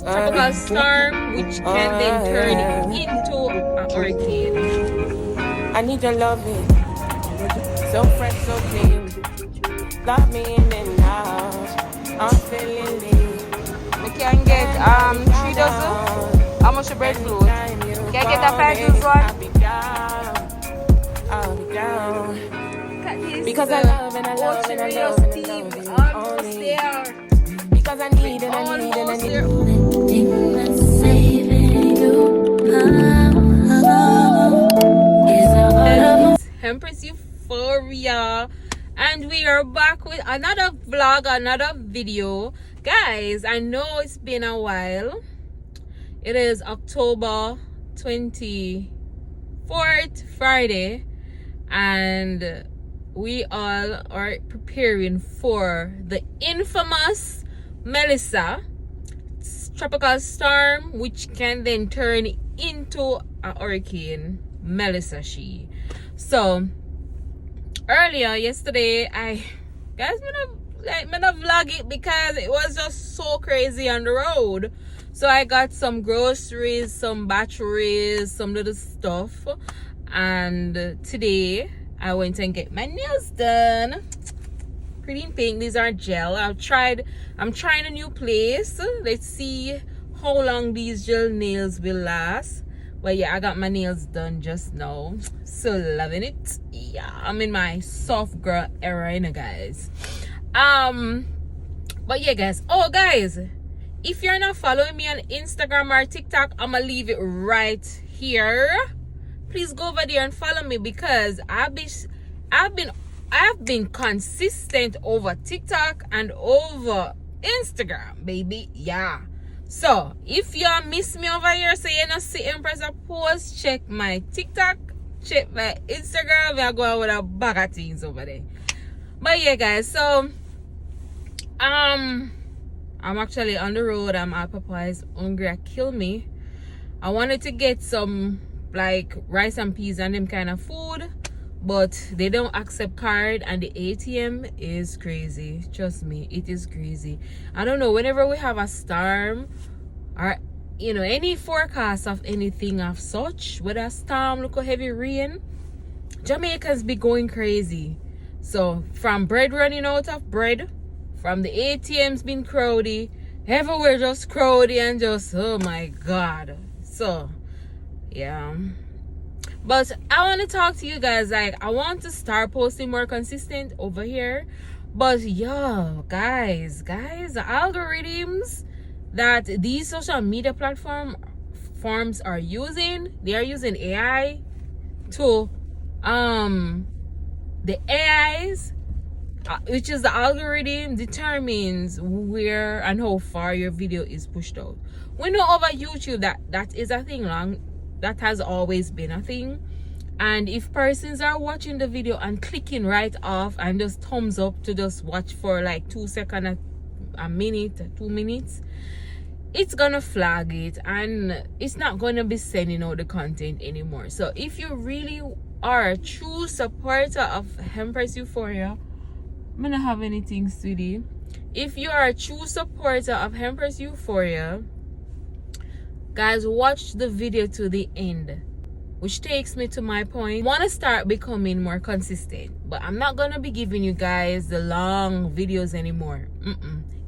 tropical storm which can then turn into a hurricane. I need your loving, so fresh, so clean. Love me in and out. I'm feeling lean. We can get 3 dozen. How much bread fruit? Can I get a 5 juice one? I'll be down. Look at this. Because I love and I love and I love and I love you. Almost there. Because I need and I need and I need. Empress Euphoria, and we are back with another vlog, another video. Guys, I know it's been a while. It is October 24th, Friday, and we all are preparing for the infamous Melissa tropical storm, which can then turn into a hurricane. Melissa So earlier yesterday, I'm gonna vlog it because it was just so crazy on the road. So I got some groceries, some batteries, some little stuff, and today I went and get my nails done. Pretty in pink. These are gel. I'm trying a new place. Let's see how long these gel nails will last. But yeah, I got my nails done just now. So loving it. Yeah, I'm in my soft girl era, you know, guys. But yeah, guys. Oh, guys, if you're not following me on Instagram or TikTok, I'm gonna leave it right here. Please go over there and follow me because I've been consistent over TikTok and over Instagram, baby. Yeah. So if you miss me over here, so you not see Empress a post, check my TikTok, check my Instagram. We are going with a bag of things over there. But yeah, guys, so I'm actually on the road. I'm at Popeye's, hungry at kill me. I wanted to get some like rice and peas and them kind of food, but they don't accept card, and the ATM is crazy. Trust me, it is crazy. I don't know, whenever we have a storm or any forecast of anything of such, whether a storm, look, a heavy rain, Jamaicans be going crazy. So from bread running out of bread, from the ATMs being crowdy, everywhere just crowdy, and just, oh my god. So yeah, but I want to talk to you guys. Like, I want to start posting more consistent over here. But yo, guys, the algorithms that these social media platforms are using, they are using AI to the AIs, which is the algorithm, determines where and how far your video is pushed out. We know over YouTube that is a thing that has always been a thing, and if persons are watching the video and clicking right off and just thumbs up to just watch for like 2 seconds, a minute, 2 minutes, it's gonna flag it and it's not gonna be sending out the content anymore. So if you really are a true supporter of Empress Euphoria, I'm gonna have anything, sweetie. If you are a true supporter of Empress Euphoria, guys, watch the video to the end, which takes me to my point. I want to start becoming more consistent, but I'm not gonna be giving you guys the long videos anymore.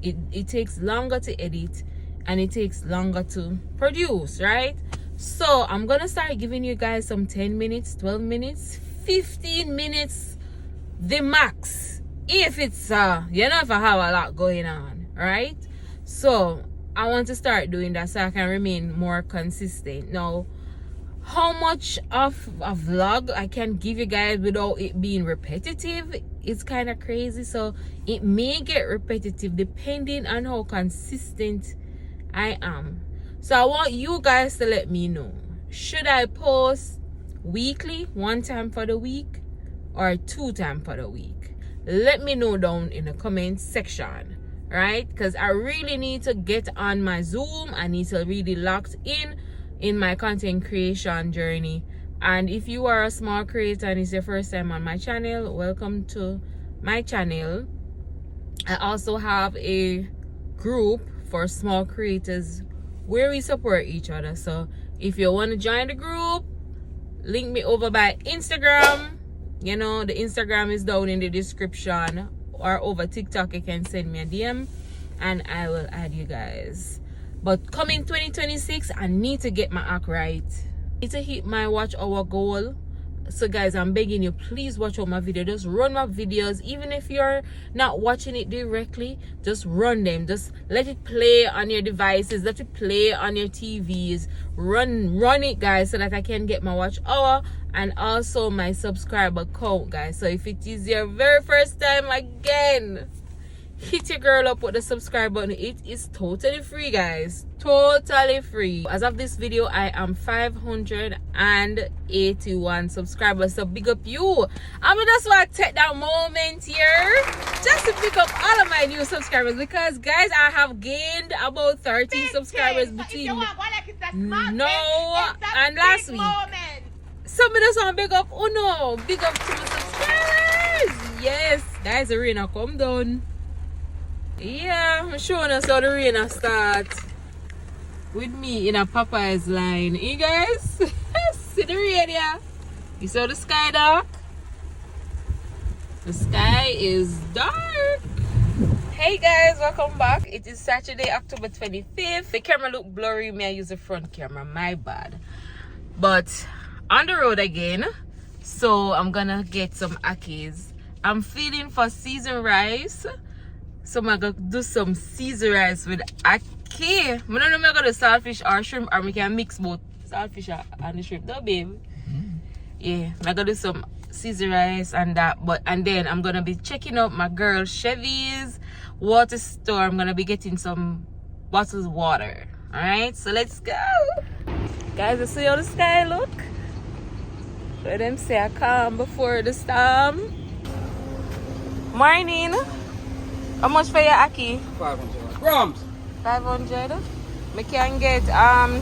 It takes longer to edit and it takes longer to produce, right? So I'm gonna start giving you guys some 10 minutes, 12 minutes, 15 minutes, the max, if it's if I have a lot going on, right? So I want to start doing that so I can remain more consistent. Now, how much of a vlog I can give you guys without it being repetitive is kind of crazy. So it may get repetitive depending on how consistent I am. So I want you guys to let me know, should I post weekly, 1 time for the week, or 2 times for the week? Let me know down in the comment section, right? Because I really need to get on my Zoom. I need to really locked in my content creation journey. And if you are a small creator and it's your first time on my channel, welcome to my channel. I also have a group for small creators where we support each other. So if you want to join the group, link me over by Instagram. You know, the Instagram is down in the description, or over TikTok you can send me a DM and I will add you guys. But coming 2026, I need to get my act right. I need to hit my watch hour goal. So guys, I'm begging you, please watch out my video. Just run my videos. Even if you're not watching it directly, just run them. Just let it play on your devices, let it play on your TVs. Run it, guys, so that I can get my watch hour and also my subscriber count, guys. So if it is your very first time, again, hit your girl up with the subscribe button. It is totally free, guys, totally free. As of this video, I am 581 subscribers, so big up you. I just want to take that moment here just to pick up all of my new subscribers, because guys, I have gained about 30 subscribers between now and last week. So me just want to big up Uno, big up to my subscribers. Yes guys, the rain will come down. Yeah, I'm showing us how the rain start with me in a Popeye's line. You guys see the rain here? You saw the sky dark? The sky is dark. Hey guys, welcome back. It is Saturday, October 25th. The camera look blurry. May I use the front camera? My bad. But on the road again. So I'm gonna get some Ackees. I'm feeling for seasoned rice. So I'm gonna do some Caesar rice with Ackee. I don't know if I'm gonna do saltfish or shrimp, or we can mix both saltfish and the shrimp, no babe? Yeah, I'm gonna do some Caesar rice and that, and then I'm gonna be checking out my girl Chevy's water store. I'm gonna be getting some bottles of water. Alright, so let's go. Guys, you see how the sky look? Let them say I calm before the storm. Morning. How much for your Ackee? 500 grams. 500. I can get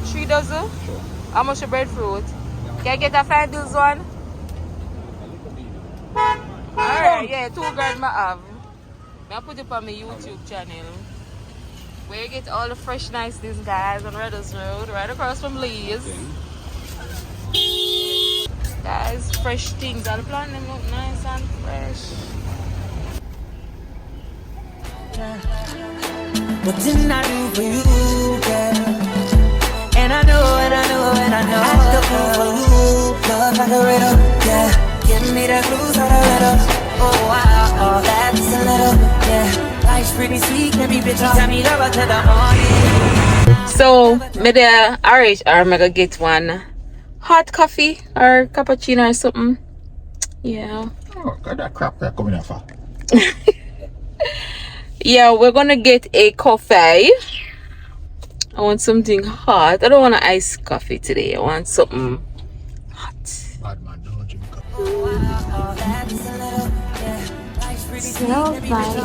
3 dozen. Sure. How much your breadfruit? Can I get a 5 bills one? Alright, yeah, 2 grand I have. I put it on my YouTube channel, where you get all the fresh niceness, guys, on Redders Road, right across from Lee's. Guys, fresh things. All the plant them look nice and fresh. What didn't I do for you, girl? And I know, and I know, and I know. Act the fool for you, love like a riddle, yeah. Give me the clues how to riddle. Oh wow, that's a little, yeah. Life's pretty sweet, let me bitch. Tell me love till the morning. So, me the RH, or I'm gonna get one hot coffee or cappuccino or something. Yeah. Oh, got that crap that coming off. Yeah, we're gonna get a coffee. I want something hot. I don't want an iced coffee today. I want something hot. Bad man, don't drink coffee. Smells nice.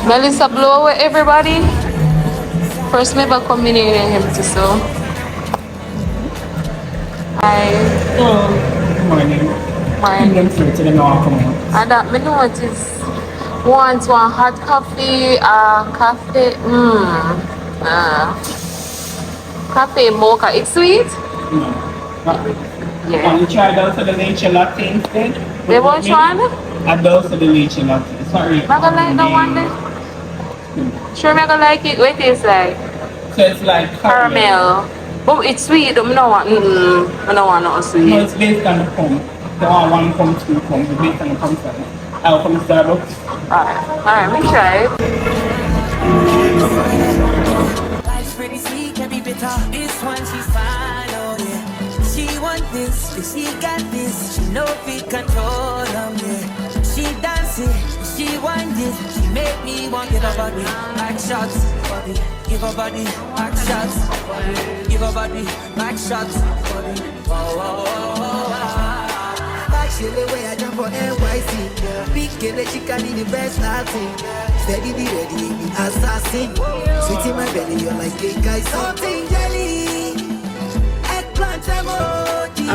Melissa, blow away everybody. First, maybe I'll come in here and him to so. Hi. Good morning. Morning. I'm free to the now come on. And that me notice want one hot coffee, cafe, cafe mocha. It's sweet? No, not really. Yeah. Want to try those for the nature latte instead? They want one? And those for the nature latte. Sorry. I'm gonna like the one there. Sure, I'm gonna like it. What it tastes like? So it's like Caramel. But it's sweet. I don't want. I don't want nothing sweet. No, it's based on the pump. The one pump, 2 pump. It's based on the pump size. I'll come to Starbucks. Alright, let me try it. Life's pretty sweet, can be bitter. This one she's fine, oh yeah. She want this, she got this. She know fit control them, yeah. She dance it, she want it. She make me want give her body back shots, body. Give her body back shots, body. Give her body back shots, body. Wow, wow, wow, wow, wow. She the way I jump for NYC, yeah. Big killer, she can be the best Latin. Steady the ready, the assassin. Sweet in my belly, you're like a guy. Something jelly.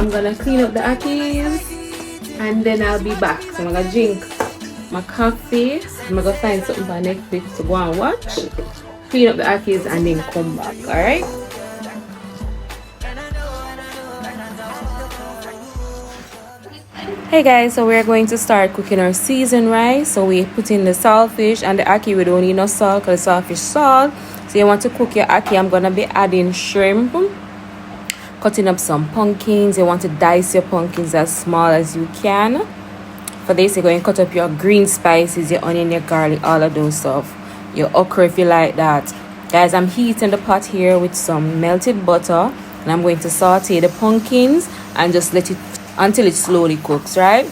I'm gonna clean up the Ackees and then I'll be back. So I'm gonna drink my coffee. I'm gonna find something for Netflix to go and watch, clean up the Ackees, and then come back. Alright? Hey guys, so we're going to start cooking our seasoned rice. So we put in the saltfish and the ackee. We don't need no salt because the saltfish salt. So you want to cook your ackee, I'm gonna be adding shrimp, cutting up some pumpkins. You want to dice your pumpkins as small as you can. For this, you're going to cut up your green spices, your onion, your garlic, all of those stuff. Your okra if you like that. Guys, I'm heating the pot here with some melted butter, and I'm going to saute the pumpkins and just let it until it slowly cooks, right?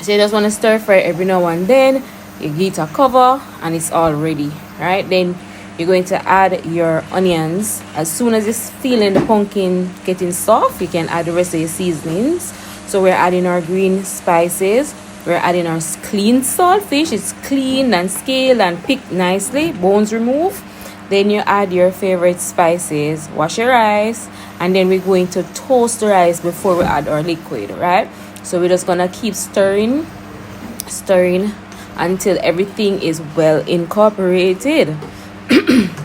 So you just want to stir fry every now and then. You give it a cover and it's all ready, right? Then you're going to add your onions. As soon as you're feeling the pumpkin getting soft, you can add the rest of your seasonings. So we're adding our green spices. We're adding our clean saltfish. It's cleaned and scaled and picked nicely, bones removed. Then you add your favorite spices, wash your rice, and then we're going to toast the rice before we add our liquid, right? So we're just gonna keep stirring until everything is well incorporated.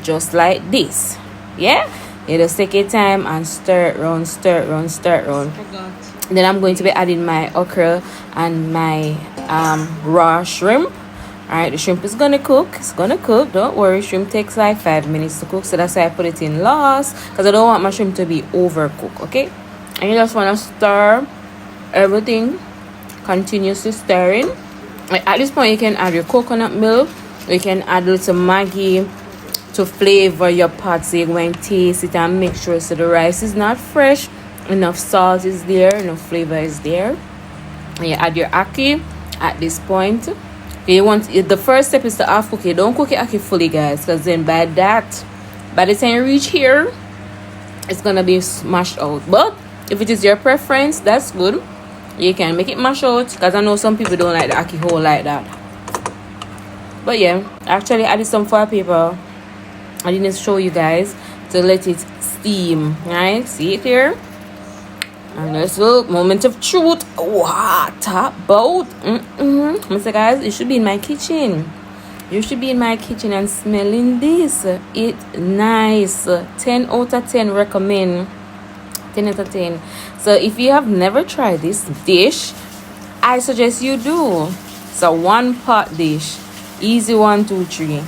Just like this. Yeah, you just take your time and stir it round. Then I'm going to be adding my okra and my raw shrimp. Alright, the shrimp is gonna cook. It's gonna cook, don't worry. Shrimp takes like 5 minutes to cook, so that's why I put it in last, because I don't want my shrimp to be overcooked. Okay, and you just want to stir everything, continuously stirring. At this point you can add your coconut milk, you can add a little Maggi to flavor your pot, so you're going to taste it and make sure so the rice is not fresh, enough salt is there, enough flavor is there. And you add your ackee at this point. You want the first step is to half cook it. Don't cook your ackee fully, guys, because then by the time you reach here, it's gonna be mashed out. But if it is your preference, that's good. You can make it mash out, because I know some people don't like the ackee whole like that. But yeah, actually I added some foil paper. I didn't show you guys to let it steam. Right? See it here? And this little moment of truth. Wow, top boat. Mr. Guys, you should be in my kitchen. You should be in my kitchen and smelling this. It's nice. 10 out of 10 recommend. 10 out of 10. So if you have never tried this dish, I suggest you do. It's a one pot dish. Easy 1, 2, 3.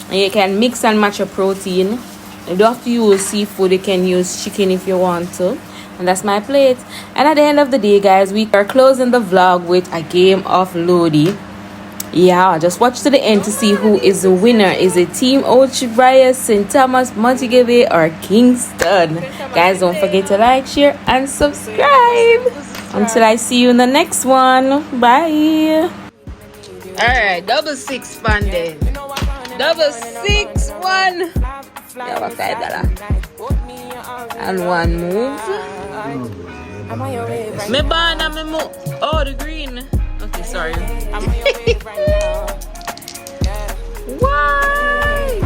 And you can mix and match your protein. You don't have to use seafood. You can use chicken if you want to. And that's my plate. And at the end of the day, guys, we are closing the vlog with a game of Lodi. Yeah, just watch to the end to see who is the winner. Is it Team Ochibraya, St. Thomas, Montego or Kingston? Guys, don't forget to like, share, and subscribe. Until I see you in the next one. Bye. Alright, double six funding. Double 6 1. Yeah, what $5. And one move. Me banana, me move. Oh, the green. Okay, sorry. Why?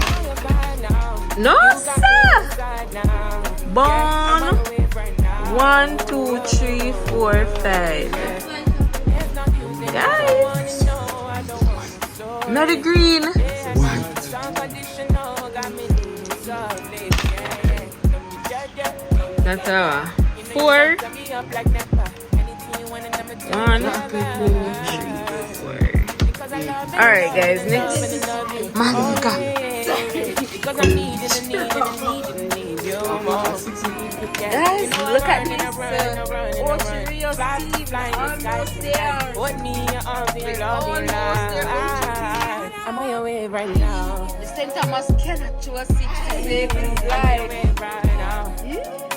No, sir. Born. 1, 2, 3, 4, 5. Guys. Not the green. That's 4. 1, 2, 3, 4. Alright, guys, next. Malika. Guys, look at this. Ocean Steve, almost there. Almost there. I'm on your way right now. The St. Thomas cannot show a 66 live. Right now. Yeah.